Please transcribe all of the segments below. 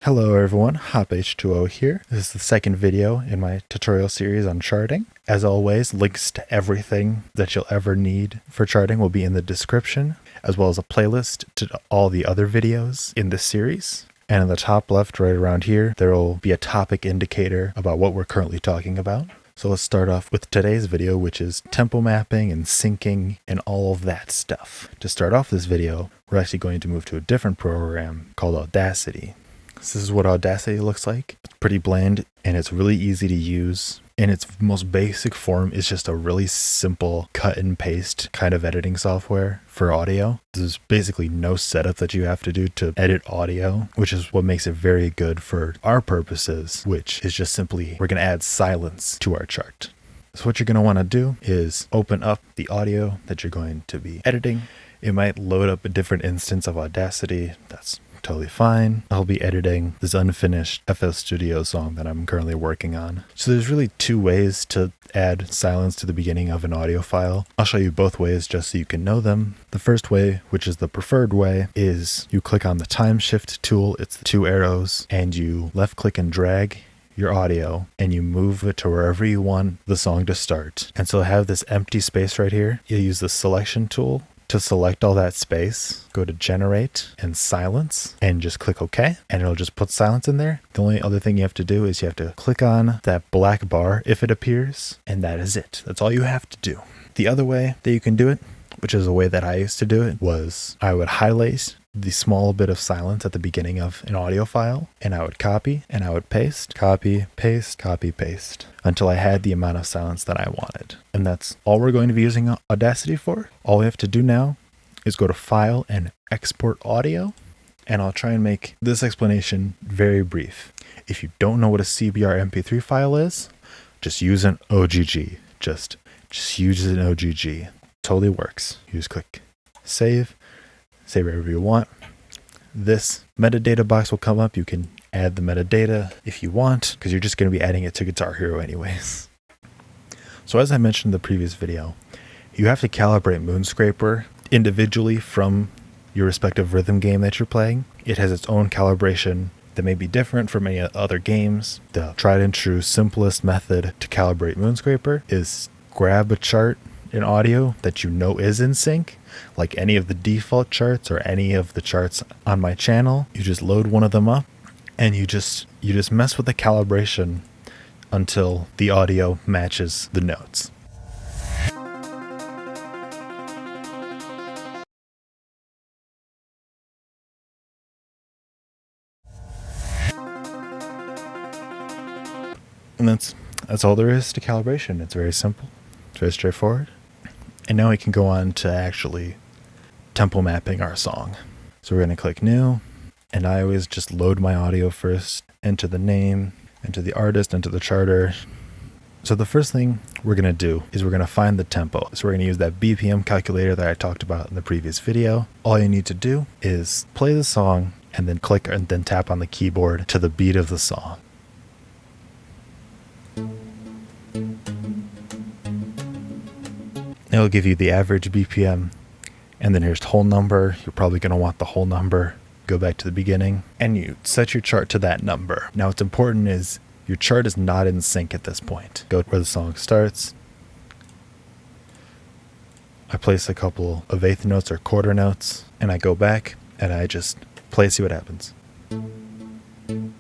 Hello everyone, HopH2O here. This is the second video in my tutorial series on charting. As always, links to everything that you'll ever need for charting will be in the description, as well as a playlist to all the other videos in this series. And in the top left, right around here, there will be a topic indicator about what we're currently talking about. So let's start off with today's video, which is tempo mapping and syncing and all of that stuff. To start off this video, we're actually going to move to a different program called Audacity. This is what Audacity looks like. It's pretty bland and it's really easy to use. In its most basic form, it's just a really simple cut and paste kind of editing software for audio. There's basically no setup that you have to do to edit audio, which is what makes it very good for our purposes, which is just simply we're going to add silence to our chart. So what you're going to want to do is open up the audio that you're going to be editing. It might load up a different instance of Audacity. That's totally fine. I'll be editing this unfinished FL Studio song that I'm currently working on. So there's really two ways to add silence to the beginning of an audio file. I'll show you both ways just so you can know them. The first way, which is the preferred way, is you click on the time shift tool. It's the two arrows and you left click and drag your audio and you move it to wherever you want the song to start. And so I have this empty space right here. You use the selection tool to select all that space, go to generate and silence and just click OK and it'll just put silence in there. The only other thing you have to do is you have to click on that black bar if it appears, and that is it. That's all you have to do. The other way that you can do it, which is a way that I used to do it, was I would highlight the small bit of silence at the beginning of an audio file and I would copy and I would paste, copy, paste, copy, paste until I had the amount of silence that I wanted. And that's all we're going to be using Audacity for. All we have to do now is go to File and Export Audio, and I'll try and make this explanation very brief. If you don't know what a CBR MP3 file is, just use an OGG. Just use an OGG. Totally works. You just click Save wherever you want. This metadata box will come up. You can add the metadata if you want, because you're just going to be adding it to Guitar Hero anyways. So as I mentioned in the previous video, you have to calibrate Moonscraper individually from your respective rhythm game that you're playing. It has its own calibration that may be different from any other games. The tried and true simplest method to calibrate Moonscraper is grab a chart in audio that you know is in sync, like any of the default charts or any of the charts on my channel. You just load one of them up and you just mess with the calibration until the audio matches the notes. And that's all there is to calibration. It's very simple. It's very straightforward. And now we can go on to actually tempo mapping our song. So we're going to click New, and I always just load my audio first, enter the name, enter the artist, enter the charter. So the first thing we're going to do is we're going to find the tempo. So we're going to use that BPM calculator that I talked about in the previous video. All you need to do is play the song and then click and then tap on the keyboard to the beat of the song. It'll give you the average BPM, and then here's whole number. You're probably going to want the whole number. Go back to the beginning and you set your chart to that number. Now what's important is your chart is not in sync at this point. Go where the song starts. I place a couple of eighth notes or quarter notes and I go back and I just play, see what happens. And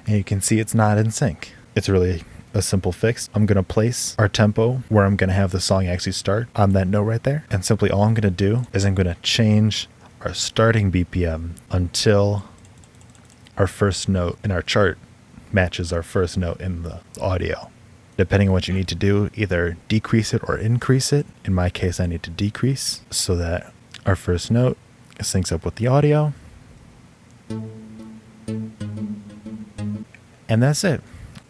you can see it's not in sync. It's really a simple fix. I'm going to place our tempo where I'm going to have the song actually start on that note right there. And simply all I'm going to do is I'm going to change our starting BPM until our first note in our chart matches our first note in the audio. Depending on what you need to do, either decrease it or increase it. In my case, I need to decrease so that our first note syncs up with the audio. And that's it.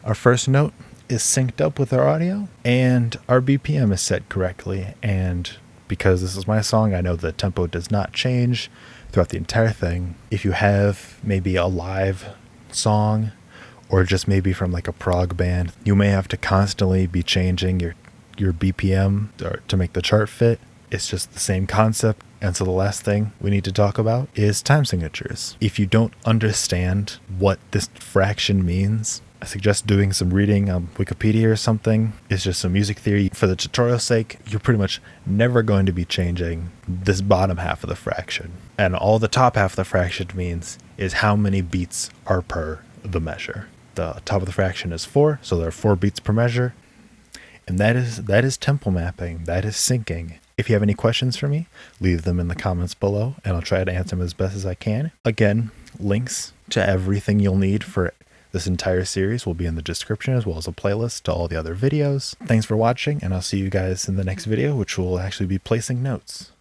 Our first note is synced up with our audio and our BPM is set correctly. And because this is my song, I know the tempo does not change throughout the entire thing. If you have maybe a live song or just maybe from like a prog band, you may have to constantly be changing your BPM to make the chart fit. It's just the same concept And so the last thing we need to talk about is time signatures. If you don't understand what this fraction means, I suggest doing some reading on Wikipedia or something. It's just some music theory. For the tutorial's sake, you're pretty much never going to be changing this bottom half of the fraction. And all the top half of the fraction means is how many beats are per the measure. The top of the fraction is 4, so there are 4 beats per measure. And that is tempo mapping. That is syncing. If you have any questions for me, leave them in the comments below, and I'll try to answer them as best as I can. Again, links to everything you'll need for this entire series will be in the description, as well as a playlist to all the other videos. Thanks for watching, and I'll see you guys in the next video, which will actually be placing notes.